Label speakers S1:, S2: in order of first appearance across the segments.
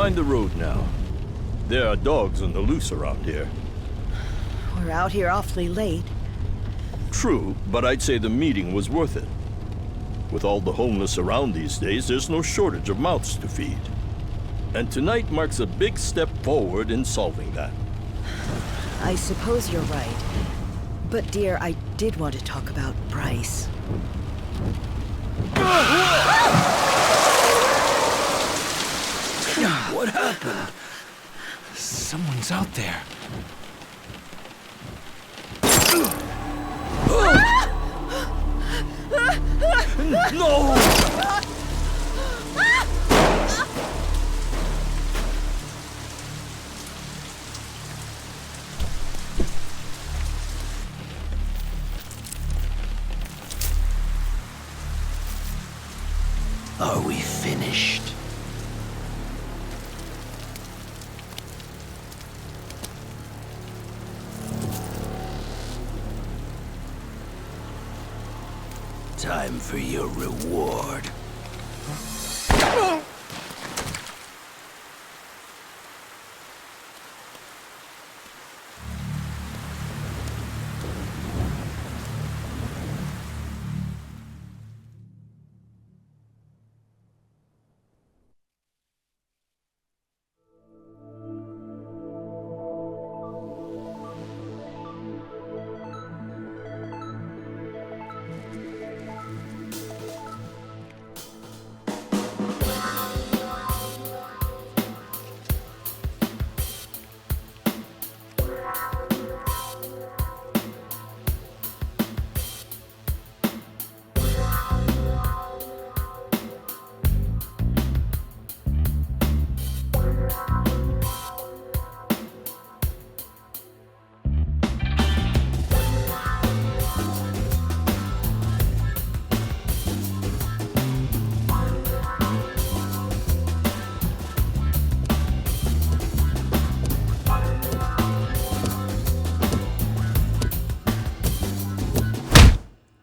S1: mind the road now. There are dogs on the loose around here.
S2: We're out here awfully late.
S1: True, but I'd say the meeting was worth it. With all the homeless around these days, there's no shortage of mouths to feed. And tonight marks a big step forward in solving that.
S2: I suppose you're right. But dear, I did want to talk about Bryce.
S3: What happened? Someone's out there.
S1: No!
S3: Are we finished? Time for your reward.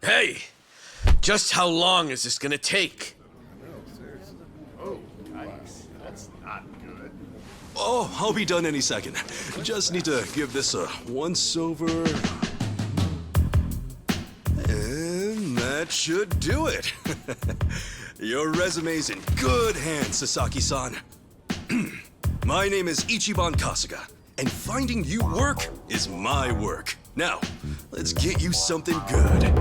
S4: Hey! Just how long is this gonna take?
S5: Oh, I'll be done any second. Just need to give this a once-over. And that should do it. Your resume's in good hands, Sasaki-san. My name is Ichiban Kasuga, and finding you work is my work. Now, let's get you something good.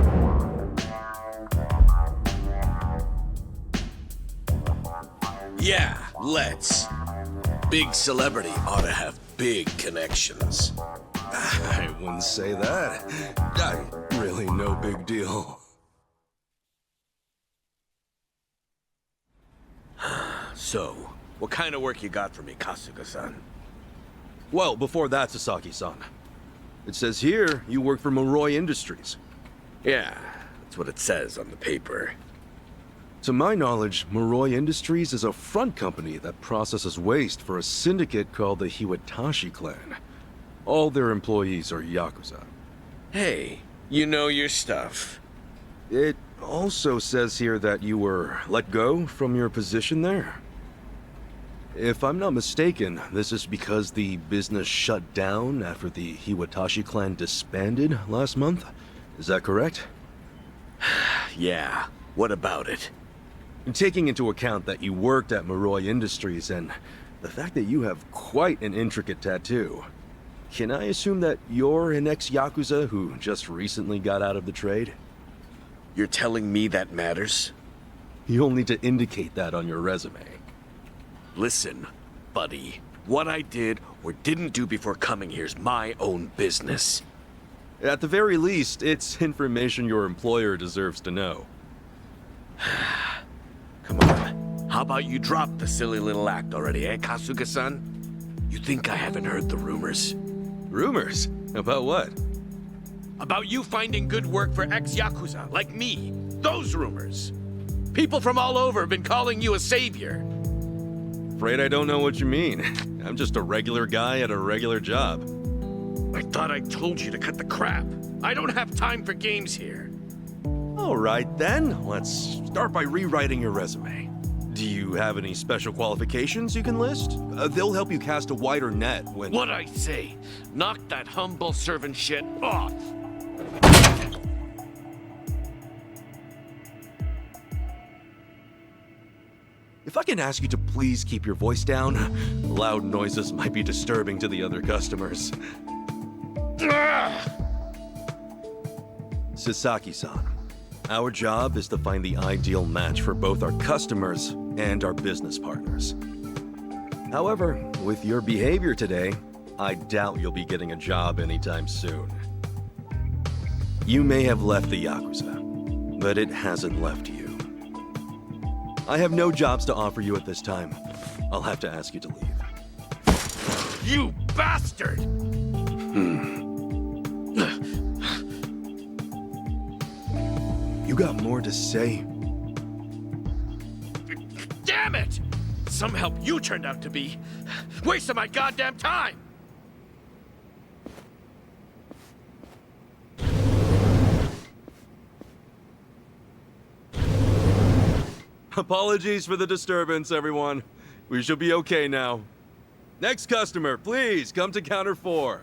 S4: Yeah, let's. Big celebrity ought to have big connections.
S5: I wouldn't say that. I'm really no big deal.
S4: So, what kind of work you got for me, Kasuga-san?
S5: Well, before that, Sasaki-san. It says here you work for Mirage Industries.
S4: Yeah, that's what it says on the paper.
S5: To my knowledge, Mirage Industries is a front company that processes waste for a syndicate called the Hiwatashi clan. All their employees are Yakuza.
S4: Hey, you know your stuff.
S5: It also says here that you were let go from your position there. If I'm not mistaken, this is because the business shut down after the Hiwatashi clan disbanded last month. Is that correct?
S4: Yeah, what about it?
S5: Taking into account that you worked at Mirage Industries and the fact that you have quite an intricate tattoo, can I assume that you're an ex-Yakuza who just recently got out of the trade?
S4: You're telling me that matters?
S5: You'll need to indicate that on your resume.
S4: Listen, buddy. What I did or didn't do before coming here's my own business.
S5: At the very least, it's information your employer deserves to know.
S4: Come on. How about you drop the silly little act already, eh, Kasuga-san? You think I haven't heard the rumors?
S5: Rumors? About what?
S4: About you finding good work for ex-Yakuza, like me. Those rumors. People from all over have been calling you a savior.
S5: Afraid I don't know what you mean. I'm just a regular guy at a regular job.
S4: I thought I told you to cut the crap. I don't have time for games here.
S5: All right then, let's start by rewriting your resume. Do Do you have any special qualifications you can list? They'll help you cast a wider net when...
S4: What I say? Knock that humble servant shit off!
S5: If I can ask you to please keep your voice down, loud noises might be disturbing to the other customers. Sasaki-san, our job is to find the ideal match for both our customers and our business partners. However, with your behavior today, I doubt you'll be getting a job anytime soon. You may have left the Yakuza, but it hasn't left you. I have no jobs to offer you at this time. I'll have to ask you to leave.
S4: You bastard!
S5: You got more to say?
S4: Damn it! Some help you turned out to be. Wasting my goddamn time!
S5: Apologies for the disturbance, everyone. We should be okay now. Next customer, please come to counter 4.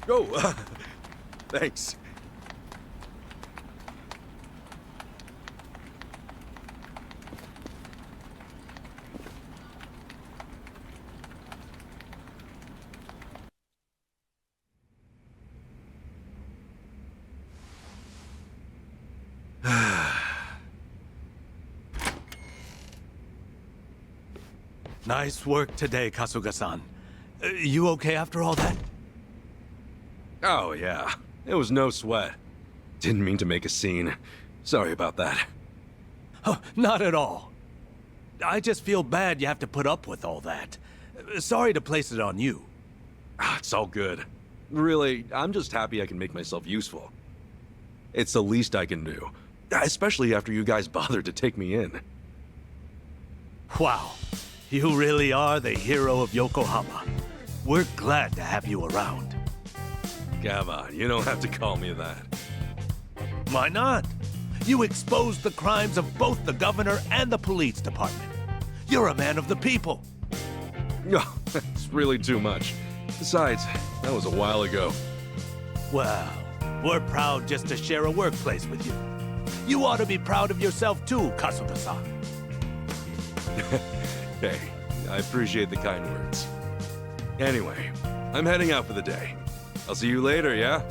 S5: Oh, thanks.
S3: Nice work today, Kasuga-san. You okay after all that?
S5: Oh, yeah. It was no sweat. Didn't mean to make a scene. Sorry about that.
S3: Oh, not at all. I just feel bad you have to put up with all that. Sorry to place it on you.
S5: It's all good. Really, I'm just happy I can make myself useful. It's the least I can do. Especially after you guys bothered to take me in.
S3: Wow. You really are the hero of Yokohama. We're glad to have you around.
S5: Come on, you don't have to call me that.
S3: Why not? You exposed the crimes of both the governor and the police department. You're a man of the people.
S5: No, it's really too much. Besides, that was a while ago.
S3: Well, we're proud just to share a workplace with you. You ought to be proud of yourself too, Kasuga-san.
S5: Hey, I appreciate the kind words. Anyway, I'm heading out for the day. I'll see you later, yeah?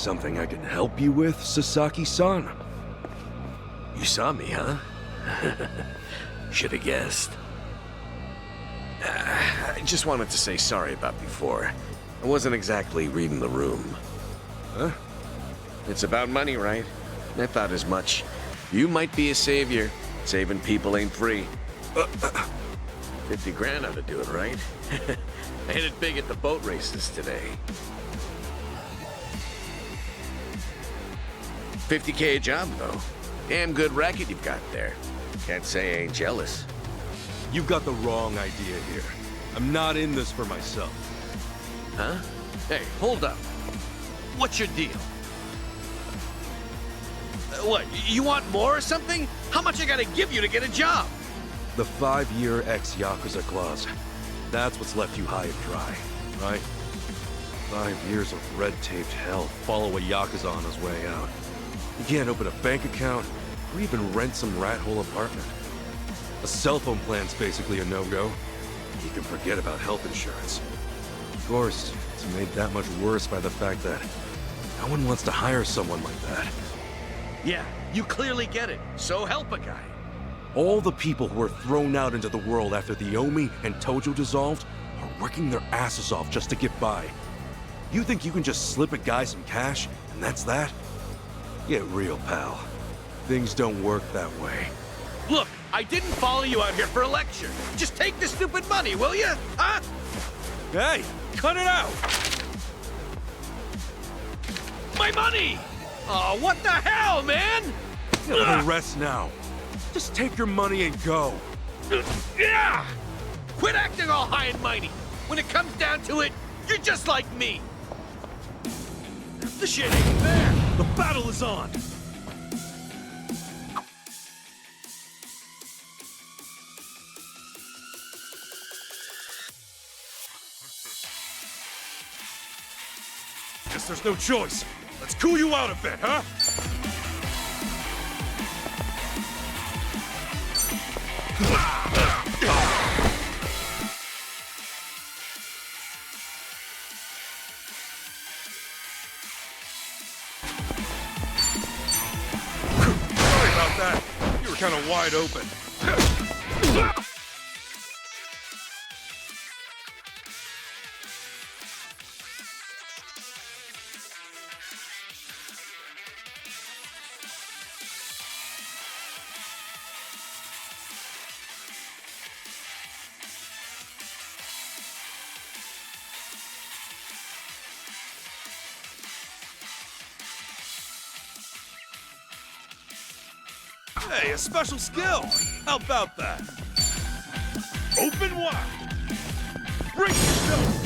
S5: something I can help you with, Sasaki-san?
S4: You saw me, huh? Should have guessed. I just wanted to say sorry about before. I wasn't exactly reading the room.
S5: Huh?
S4: It's about money, right? I thought as much. You might be a savior. Saving people ain't free. 50 grand ought to do it, right? I hit it big at the boat races today. 50K a job, though. Damn good racket you've got there. Can't say I ain't jealous.
S5: You've got the wrong idea here. I'm not in this for myself.
S4: Huh? Hey, hold up. What's your deal? What, you want more or something? How much I gotta give you to get a job?
S5: The 5-year ex-Yakuza clause. That's what's left you high and dry, right? 5 years of red-taped hell follow a Yakuza on his way out. You can't open a bank account or even rent some rat hole apartment. A cell phone plan's basically a no-go. You can forget about health insurance. Of course, it's made that much worse by the fact that no one wants to hire someone like that.
S4: Yeah, you clearly get it. So help a guy.
S5: All the people who were thrown out into the world after the Omi and Tojo dissolved are working their asses off just to get by. You think you can just slip a guy some cash, and that's that? Get real, pal. Things don't work that way.
S4: Look, I didn't follow you out here for a lecture. Just take the stupid money, will you? Huh?
S5: Hey, cut it out!
S4: My money! Oh, what the hell, man?
S5: Let rest now. Just take your money and go.
S4: Yeah! Quit acting all high and mighty. When it comes down to it, you're just like me. The shit ain't fair.
S5: The battle is on! Guess there's no choice. Let's cool you out a bit, huh? Sorry about that. You were kind of wide open. Hey, a special skill! How about that? Open wide! Break yourself!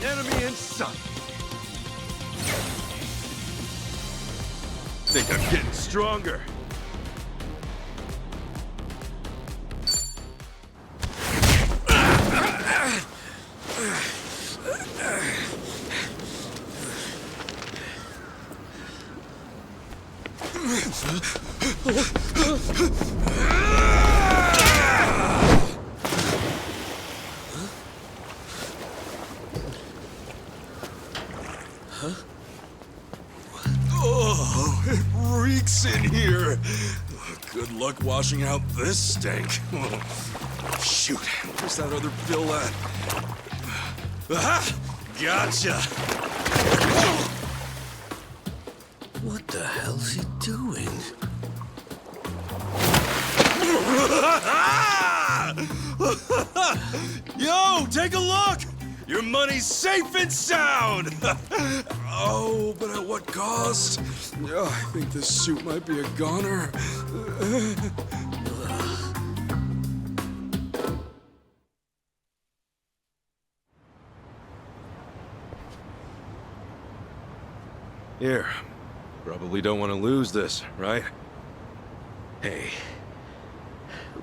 S5: Enemy in sight. Think I'm getting stronger. Oh, it reeks in here. Good luck washing out this stank. Shoot, where's that other bill at? Aha! Gotcha!
S4: What the hell's he doing?
S5: Yo, take a look! Your money's safe and sound! Oh, but at what cost? Oh, I think this suit might be a goner. Here. Probably don't want to lose this, right?
S4: Hey,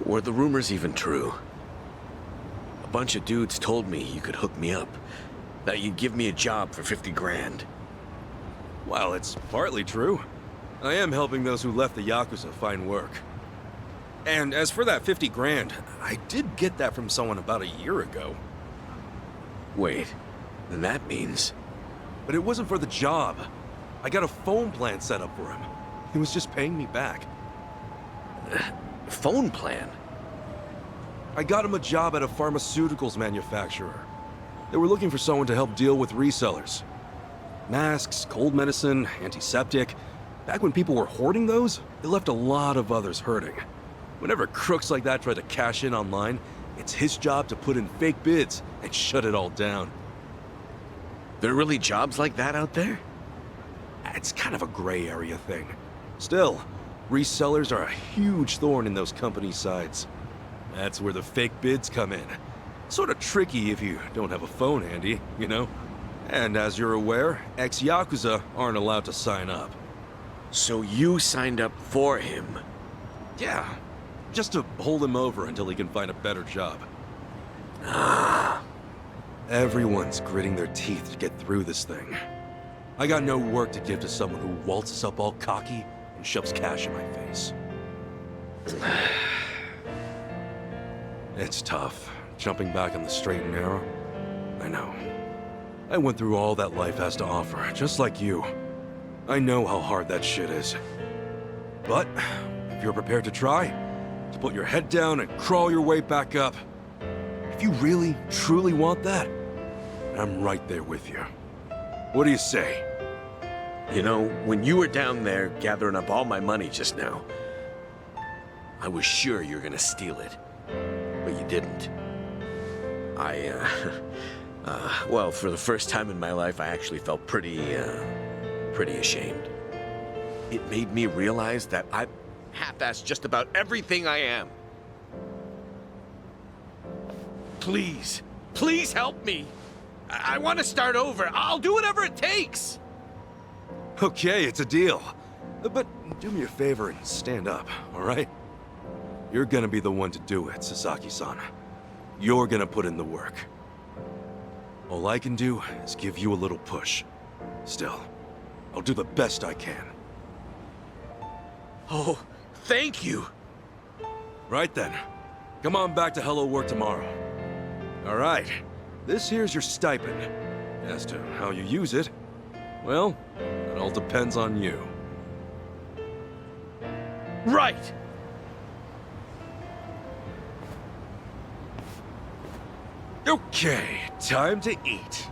S4: were the rumors even true? A bunch of dudes told me you could hook me up, that you'd give me a job for 50 grand.
S5: Well, it's partly true. I am helping those who left the Yakuza find work. And as for that 50 grand, I did get that from someone about a year ago.
S4: Wait, then that means...
S5: But it wasn't for the job. I got a phone plan set up for him. He was just paying me back.
S4: Phone plan?
S5: I got him a job at a pharmaceuticals manufacturer. They were looking for someone to help deal with resellers. Masks, cold medicine, antiseptic. Back when people were hoarding those, it left a lot of others hurting. Whenever crooks like that try to cash in online, it's his job to put in fake bids and shut it all down.
S4: There are really jobs like that out there?
S5: It's kind of a gray area thing. Still, resellers are a huge thorn in those companies' sides. That's where the fake bids come in. Sort of tricky if you don't have a phone handy, you know? And as you're aware, ex-Yakuza aren't allowed to sign up.
S4: So you signed up for him?
S5: Yeah, just to hold him over until he can find a better job. Everyone's gritting their teeth to get through this thing. I got no work to give to someone who waltzes up all cocky and shoves cash in my face. It's tough, jumping back on the straight and narrow. I know. I went through all that life has to offer, just like you. I know how hard that shit is. But, if you're prepared to try, to put your head down and crawl your way back up, if you really, truly want that, I'm right there with you. What do you say?
S4: You know, when you were down there gathering up all my money just now, I was sure you were gonna steal it. But you didn't. Well, for the first time in my life, I actually felt pretty ashamed. It made me realize that I've half-assed just about everything I am. Please, please help me. I want to start over. I'll do whatever it takes.
S5: Okay, it's a deal. But do me a favor and stand up, all right? You're gonna be the one to do it, Sasaki-san. You're gonna put in the work. All I can do is give you a little push. Still, I'll do the best I can.
S4: Oh, thank you.
S5: Right then. Come on back to Hello Work tomorrow. All right. This here's your stipend. As to how you use it, well, it all depends on you.
S4: Right.
S5: Okay, time to eat.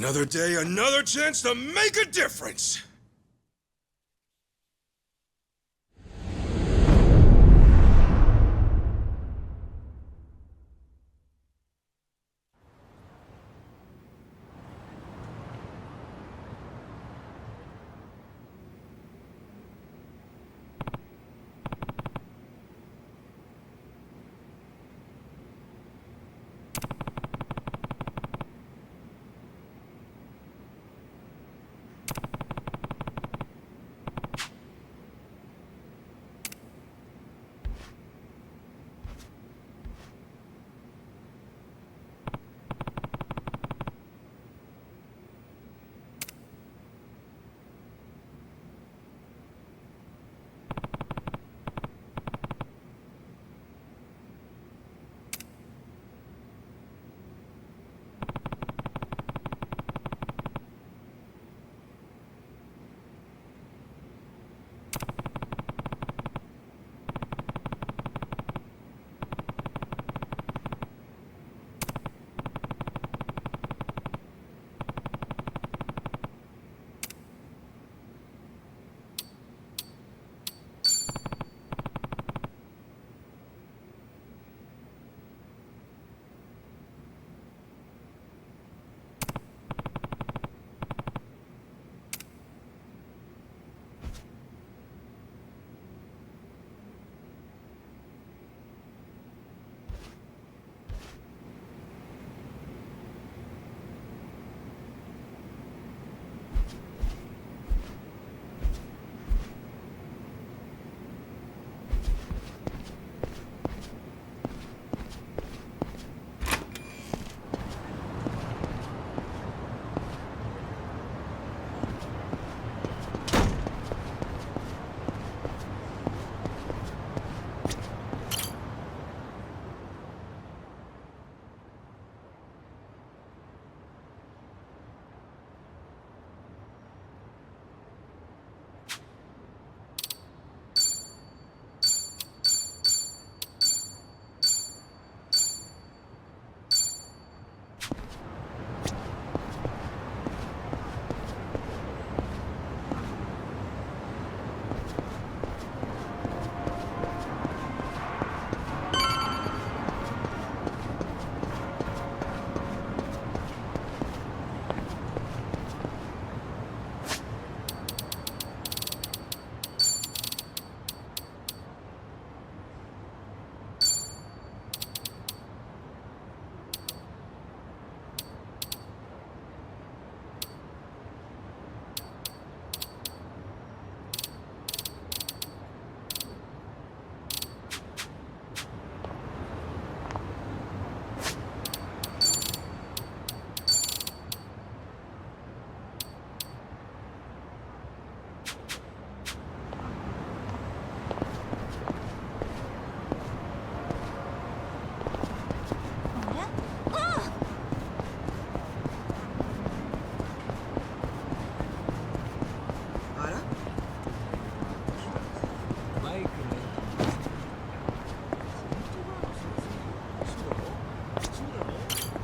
S5: Another day, another chance to make a difference!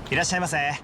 S6: いらっしゃいませ。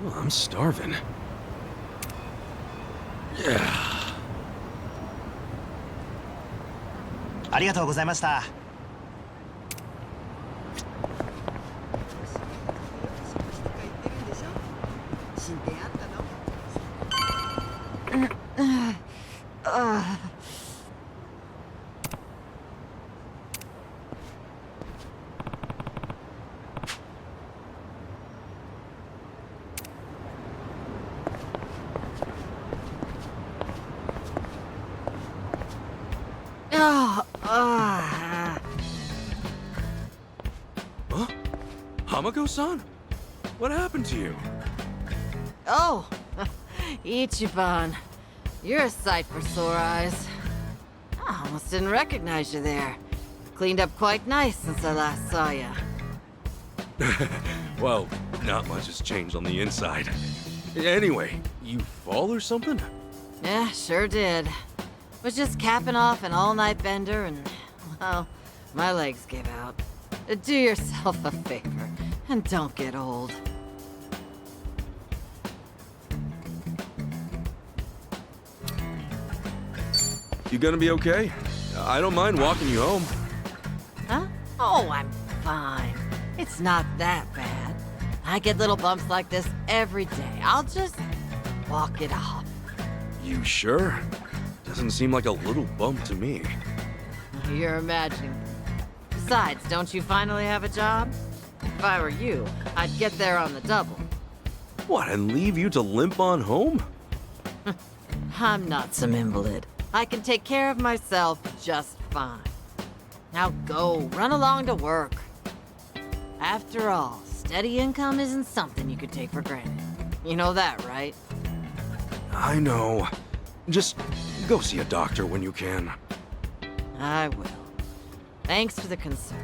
S5: Oh, I'm starving. Yeah.
S6: ありがとうございました。
S5: Huh? Hamako-san? What happened to you?
S7: Oh, Ichiban. You're a sight for sore eyes. I almost didn't recognize you there. Cleaned up quite nice since I last saw you.
S5: Well, not much has changed on the inside. Anyway, you fall or something?
S7: Yeah, sure did. Was just capping off an all-night bender and, well, my legs gave out. Do yourself a favor and don't get old.
S5: You gonna be okay? I don't mind walking you home.
S7: Huh? Oh, I'm fine. It's not that bad. I get little bumps like this every day. I'll just walk it off.
S5: You sure? Doesn't seem like a little bump to me.
S7: You're imagining. Besides, don't you finally have a job? If I were you, I'd get there on the double.
S5: What, and leave you to limp on home?
S7: I'm not some invalid. I can take care of myself just fine. Now go, run along to work. After all, steady income isn't something you could take for granted. You know that, right?
S5: I know. Just go see a doctor when you can.
S7: I will. Thanks for the concern.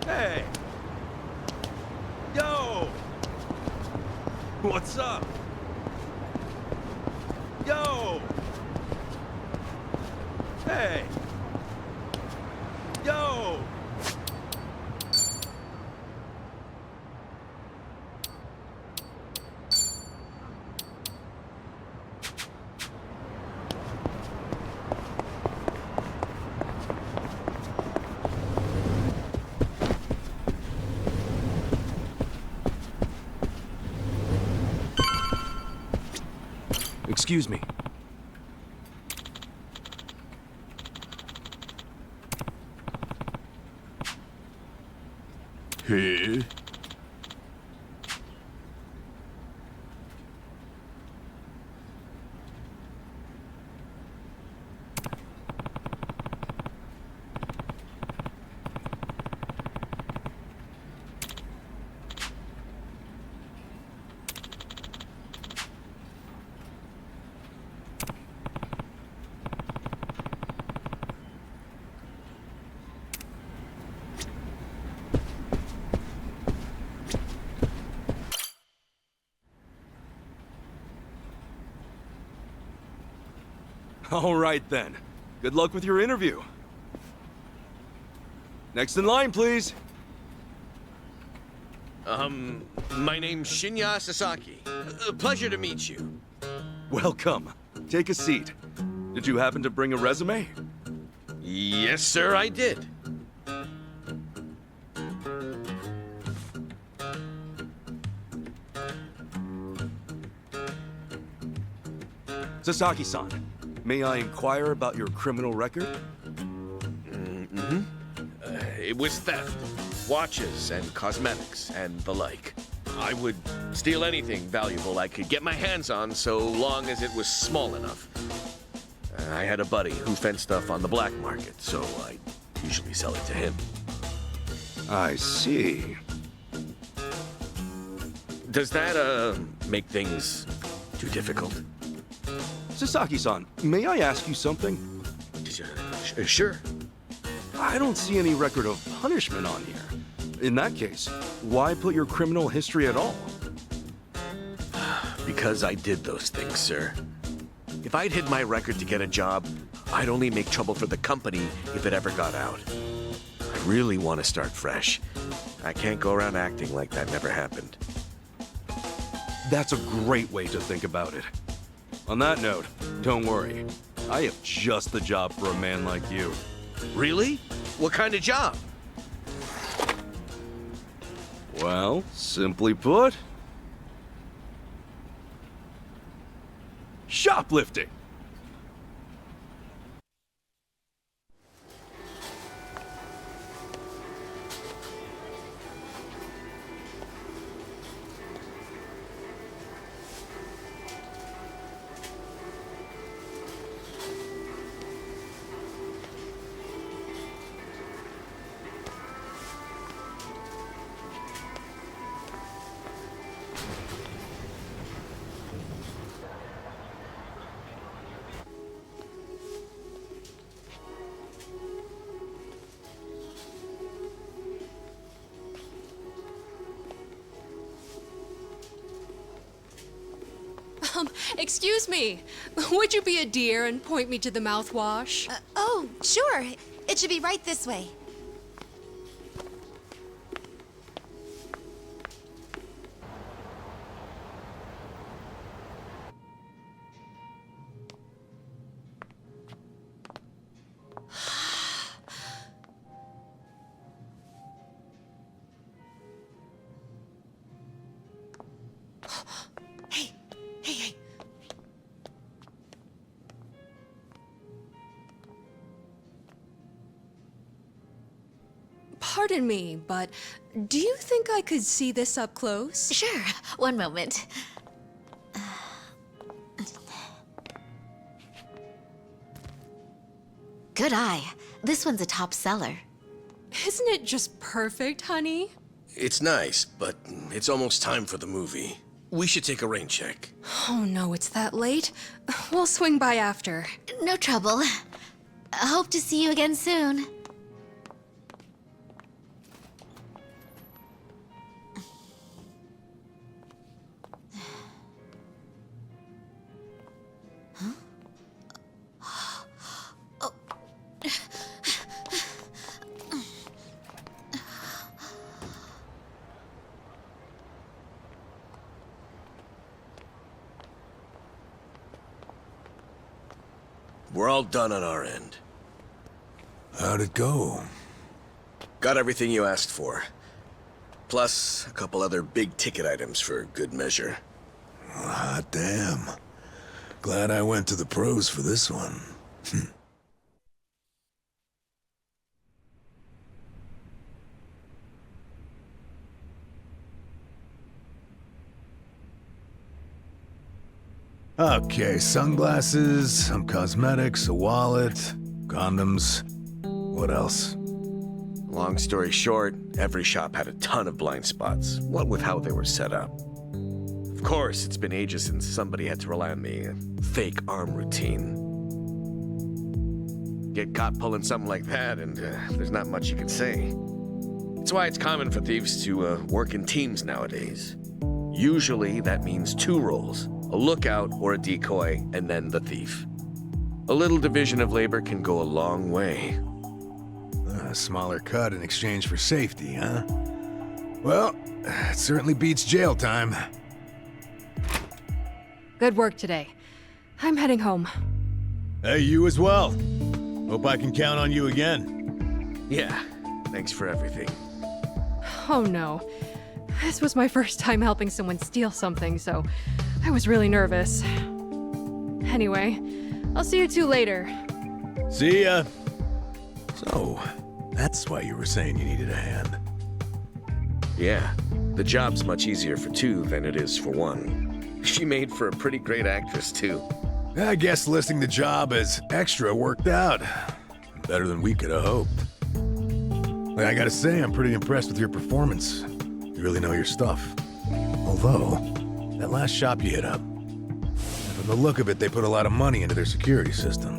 S5: Hey! Yo! What's up? Yo! Hey! Yo! Excuse me.
S1: Hey?
S5: All right then. Good luck with your interview. Next in line, please.
S4: My name's Shinya Sasaki. Pleasure to meet you.
S5: Welcome. Take a seat. Did you happen to bring a resume?
S4: Yes, sir, I did.
S5: Sasaki-san, may I inquire about your criminal record?
S4: It was theft, watches and cosmetics, and the like. I would steal anything valuable I could get my hands on so long as it was small enough. I had a buddy who fenced stuff on the black market, so I usually sell it to him.
S5: I see.
S4: Does that, make things too difficult?
S5: Sasaki-san, may I ask you something?
S4: Sure.
S5: I don't see any record of punishment on here. In that case, why put your criminal history at all?
S4: Because I did those things, sir. If I'd hid my record to get a job, I'd only make trouble for the company if it ever got out. I really want to start fresh. I can't go around acting like that never happened.
S5: That's a great way to think about it. On that note, don't worry. I have just the job for a man like you.
S4: Really? What kind of job?
S5: Well, simply put, shoplifting.
S8: Excuse me. Would you be a dear and point me to the mouthwash?
S9: Oh, sure. It should be right this way. Hey.
S8: Pardon me, but do you think I could see this up close?
S9: Sure. One moment. Good eye. This one's a top seller.
S8: Isn't it just perfect, honey?
S4: It's nice, but it's almost time for the movie. We should take a rain check.
S8: Oh no, it's that late. We'll swing by after.
S9: No trouble. Hope to see you again soon.
S4: We're all done on our end.
S3: How'd it go?
S4: Got everything you asked for. Plus, a couple other big-ticket items for good measure.
S3: Ah, damn. Glad I went to the pros for this one. Okay, sunglasses, some cosmetics, a wallet, condoms. What else?
S4: Long story short, every shop had a ton of blind spots, what with how they were set up. Of course, it's been ages since somebody had to rely on the fake arm routine. Get caught pulling something like that, and there's not much you can say. It's why it's common for thieves to work in teams nowadays. Usually, that means 2 roles. A lookout or a decoy, and then the thief. A little division of labor can go a long way.
S3: A smaller cut in exchange for safety, huh? Well,
S10: it certainly beats jail time.
S8: Good work today. I'm heading home.
S10: Hey, you as well. Hope I can count on you again.
S4: Yeah, thanks for everything.
S8: Oh no. This was my first time helping someone steal something, so I was really nervous. Anyway, I'll see you two later.
S10: See ya. So, that's why you were saying you needed a hand.
S4: Yeah, the job's much easier for two than it is for one. She made for a pretty great actress, too.
S10: I guess listing the job as extra worked out. Better than we could have hoped. But I gotta say, I'm pretty impressed with your performance. You really know your stuff. Although, that last shop you hit up, from the look of it, they put a lot of money into their security system. I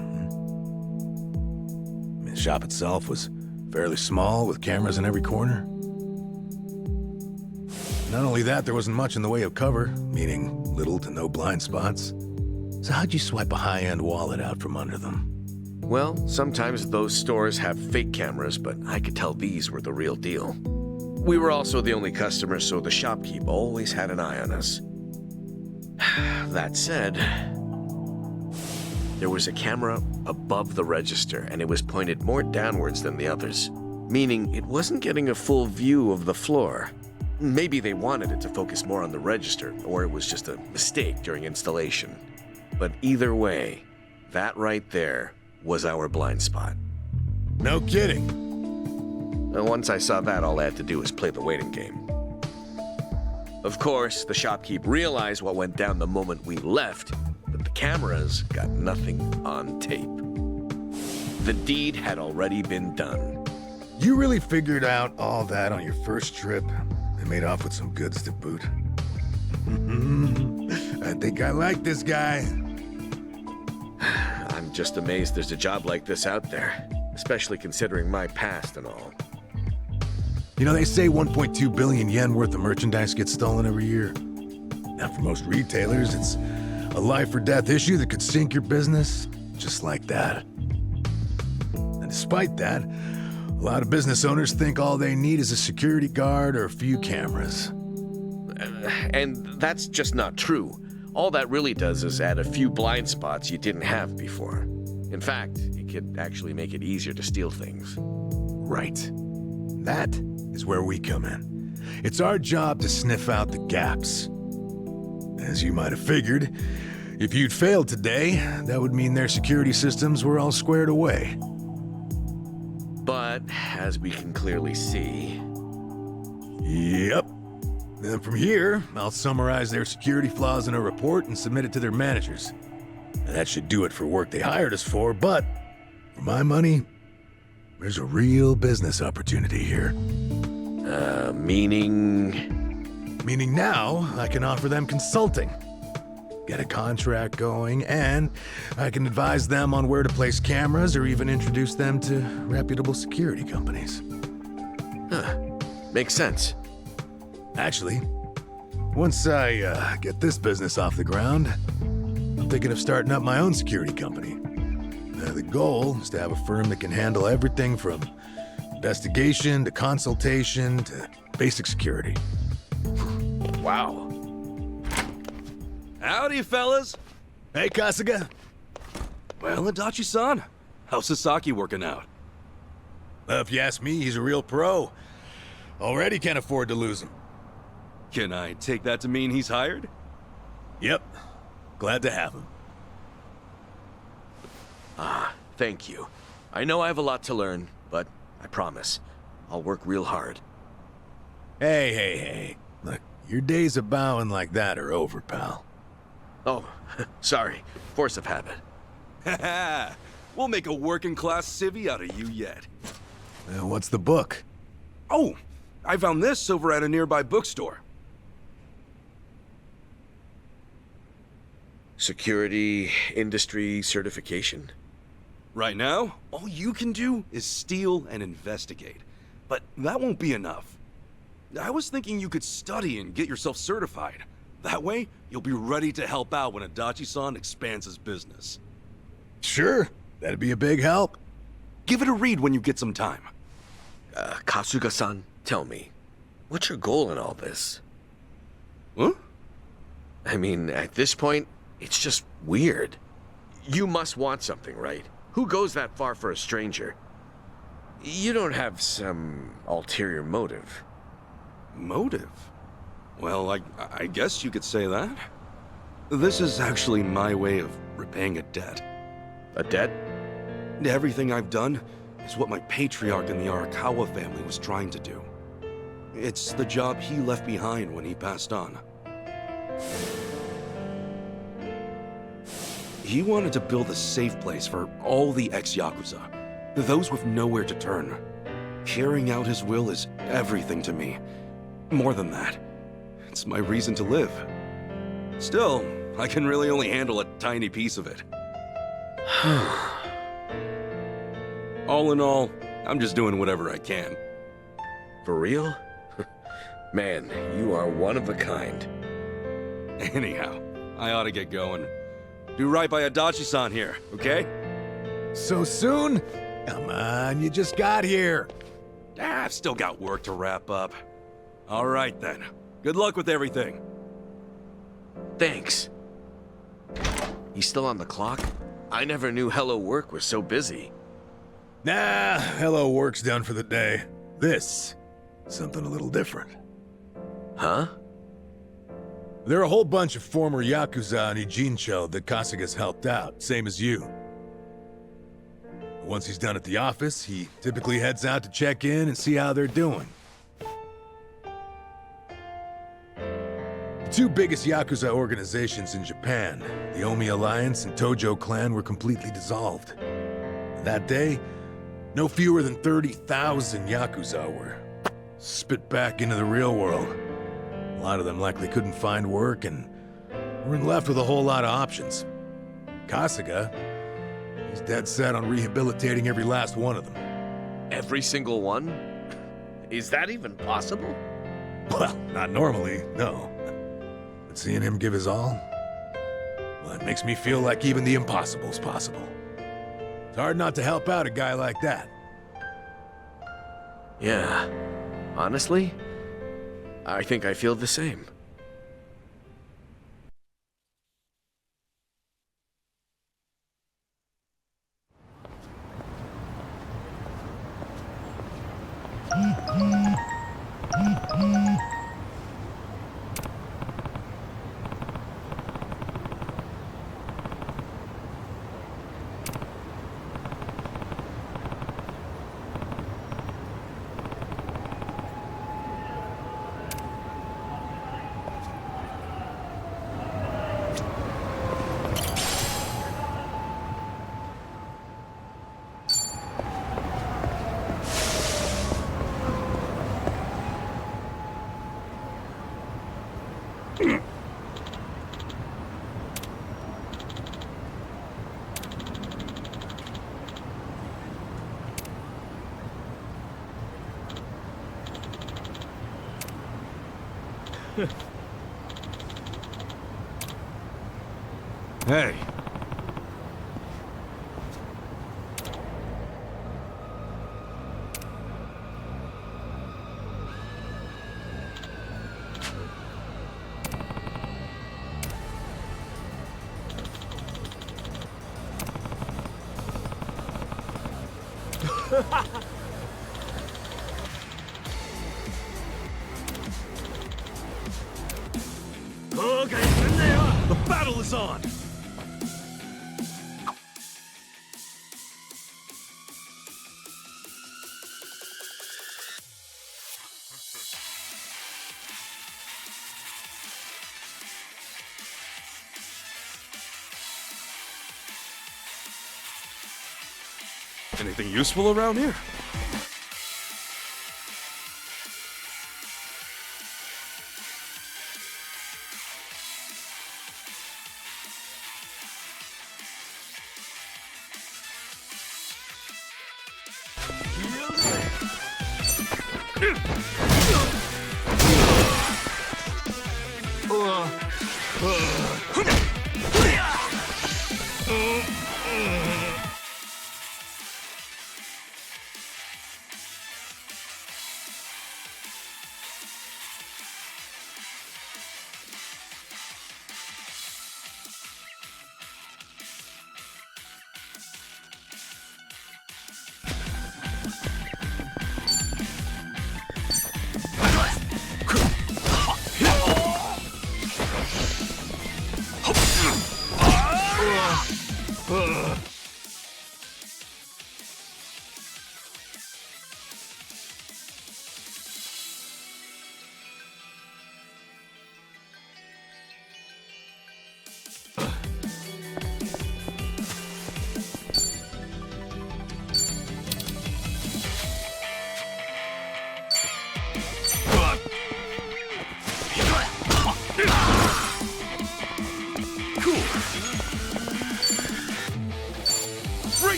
S10: mean, the shop itself was fairly small, with cameras in every corner. Not only that, there wasn't much in the way of cover, meaning little to no blind spots. So how'd you swipe a high-end wallet out from under them?
S4: Well, sometimes those stores have fake cameras, but I could tell these were the real deal. We were also the only customers, so the shopkeep always had an eye on us. That said, there was a camera above the register, and it was pointed more downwards than the others, meaning it wasn't getting a full view of the floor. Maybe they wanted it to focus more on the register, or it was just a mistake during installation. But either way, that right there was our blind spot.
S10: No kidding.
S4: And once I saw that, all I had to do was play the waiting game. Of course, the shopkeep realized what went down the moment we left, but the cameras got nothing on tape. The deed had already been done.
S10: You really figured out all that on your first trip and made off with some goods to boot. I think I like this guy.
S4: I'm just amazed there's a job like this out there, especially considering my past and all.
S10: You know, they say 1.2 billion yen worth of merchandise gets stolen every year. Now, for most retailers, it's a life or death issue that could sink your business, just like that. And despite that, a lot of business owners think all they need is a security guard or a few cameras.
S4: And that's just not true. All that really does is add a few blind spots you didn't have before. In fact, it could actually make it easier to steal things.
S10: Right. That is where we come in. It's our job to sniff out the gaps. As you might have figured, if you'd failed today, that would mean their security systems were all squared away.
S4: But, as we can clearly see...
S10: Yep. Then from here, I'll summarize their security flaws in a report and submit it to their managers. Now, that should do it for work they hired us for, but for my money, there's a real business opportunity here.
S4: Meaning?
S10: Meaning now, I can offer them consulting. Get a contract going, and I can advise them on where to place cameras or even introduce them to reputable security companies.
S4: Huh. Makes sense.
S10: Actually, once I get this business off the ground, I'm thinking of starting up my own security company. The goal is to have a firm that can handle everything from investigation to consultation to basic security.
S4: Wow.
S5: Howdy, fellas.
S10: Hey, Kasuga.
S5: Well, Adachi-san, how's Sasaki working out?
S10: If you ask me, he's a real pro. Already can't afford to lose him.
S5: Can I take that to mean he's hired?
S10: Yep. Glad to have him.
S4: Thank you. I know I have a lot to learn, but I promise, I'll work real hard.
S10: Hey. Look, your days of bowing like that are over, pal.
S4: Oh, sorry. Force of habit.
S5: Haha, we'll make a working-class civvy out of you yet.
S10: What's the book?
S5: Oh, I found this over at a nearby bookstore.
S4: Security industry certification.
S5: Right now, all you can do is steal and investigate. But that won't be enough. I was thinking you could study and get yourself certified. That way, you'll be ready to help out when Adachi-san expands his business.
S10: Sure, that'd be a big help.
S5: Give it a read when you get some time.
S4: Kasuga-san, tell me, What's your goal in all this?
S5: Huh?
S4: I mean, at this point, it's just weird. You must want something, right? Who goes that far for a stranger? You don't have some ulterior motive.
S5: Motive? Well, I guess you could say that. This is actually my way of repaying a debt.
S4: A debt?
S5: Everything I've done is what my patriarch in the Arakawa family was trying to do. It's the job he left behind when he passed on. He wanted to build a safe place for all the ex-Yakuza, those with nowhere to turn. Carrying out his will is everything to me. More than that, it's my reason to live. Still, I can really only handle a tiny piece of it. All in all, I'm just doing whatever I can.
S4: For real? Man, you are one of a kind.
S5: Anyhow, I ought to get going. Do right by Adachi-san here, okay?
S10: So soon? Come on, you just got here.
S5: I've still got work to wrap up. All right then. Good luck with everything.
S4: Thanks. He's still on the clock? I never knew Hello Work was so busy.
S10: Nah, hello work's done for the day. This, something a little different.
S4: Huh?
S10: There are a whole bunch of former Yakuza on Ijincho that Kasuga's helped out, same as you. Once he's done at the office, he typically heads out to check in and see how they're doing. The two biggest Yakuza organizations in Japan, the Omi Alliance and Tojo Clan, were completely dissolved. That day, no fewer than 30,000 Yakuza were spit back into the real world. A lot of them likely couldn't find work and weren't left with a whole lot of options. Kasuga, he's dead set on rehabilitating every last one of them.
S4: Every single one? Is that even possible?
S10: Well, not normally, no. But seeing him give his all, well, it makes me feel like even the impossible's possible. It's hard not to help out a guy like that.
S4: Yeah. Honestly, I think I feel the same.
S5: Hey.
S3: The battle is on!
S5: Anything useful around here?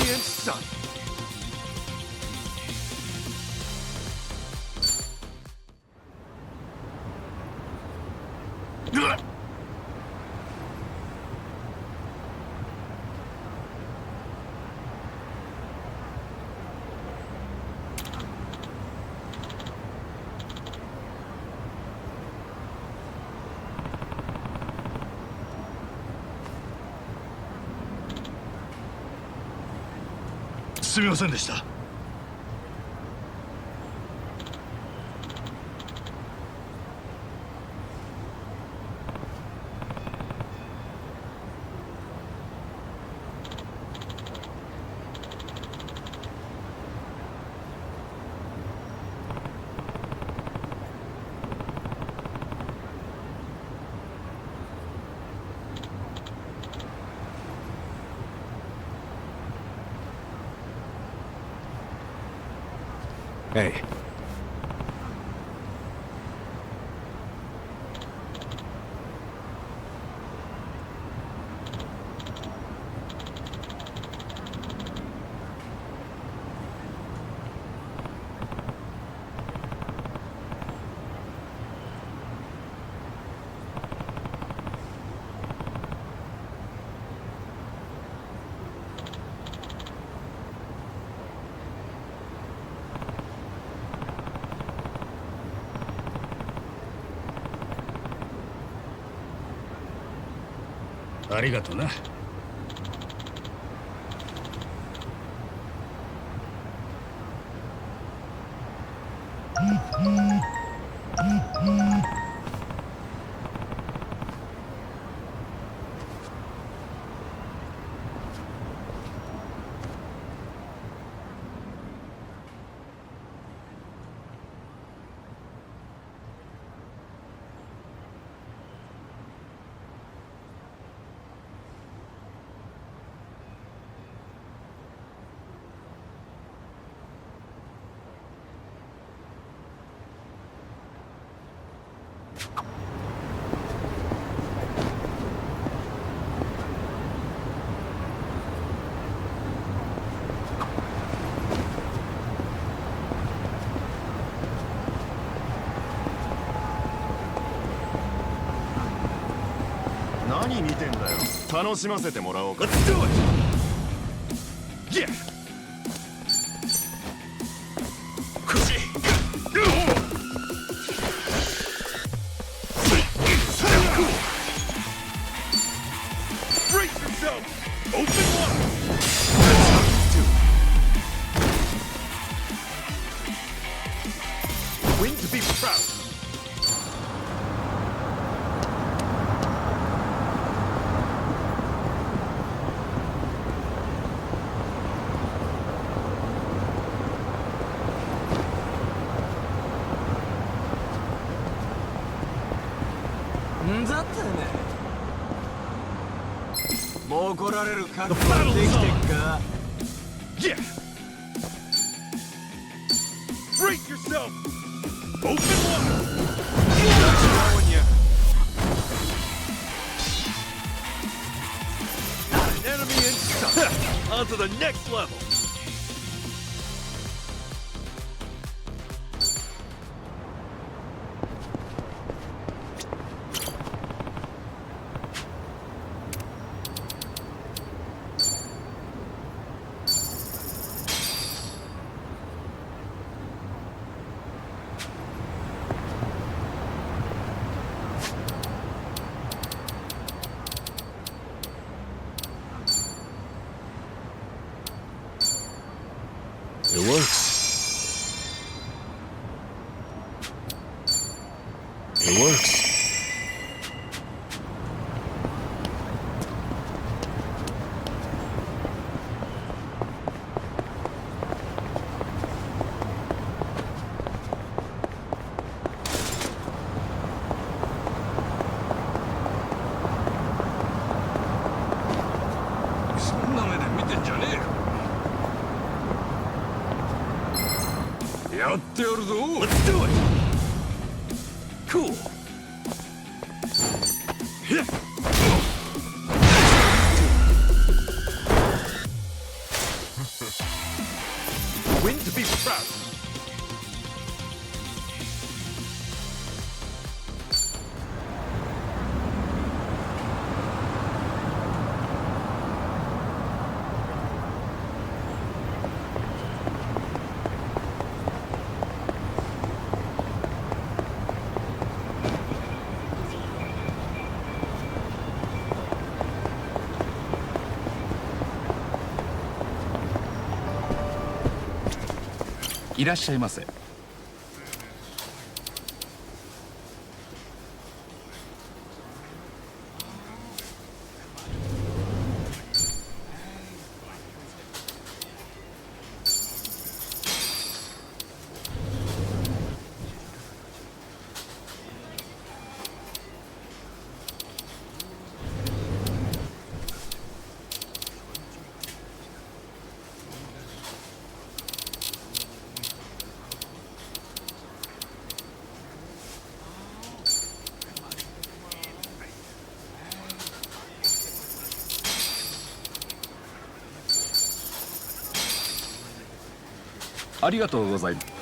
S3: enemy in sight.
S1: すみませんでした。
S10: Hey.
S1: A ありがとな。
S11: 何見てんだよ。楽しませてもらおうか。
S1: Let's do it! Yeah! Brace yourself! Open wide! Win to be proud! The battle's on! Yeah! Brace yourself! Open wide! Showing you. Not an enemy in sight! On to the next level!
S10: It works. It works.
S1: Let's do it! Cool!
S3: Win to be proud.
S12: いらっしゃいませ。ありがとうございます。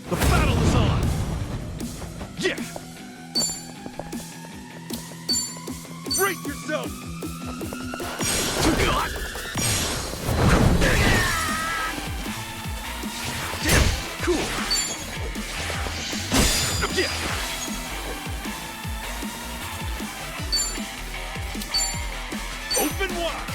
S3: The battle is on! Yeah! Brace yourself! Cool! Yeah! Open wide!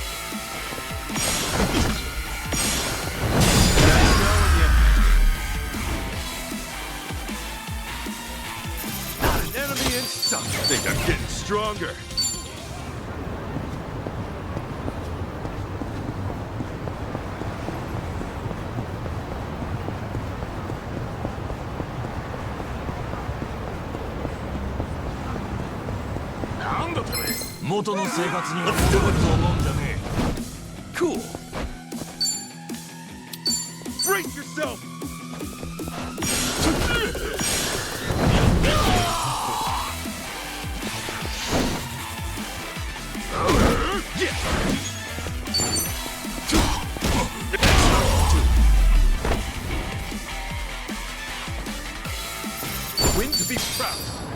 S3: I think I'm getting stronger. Cool. Brace yourself. Win to be proud.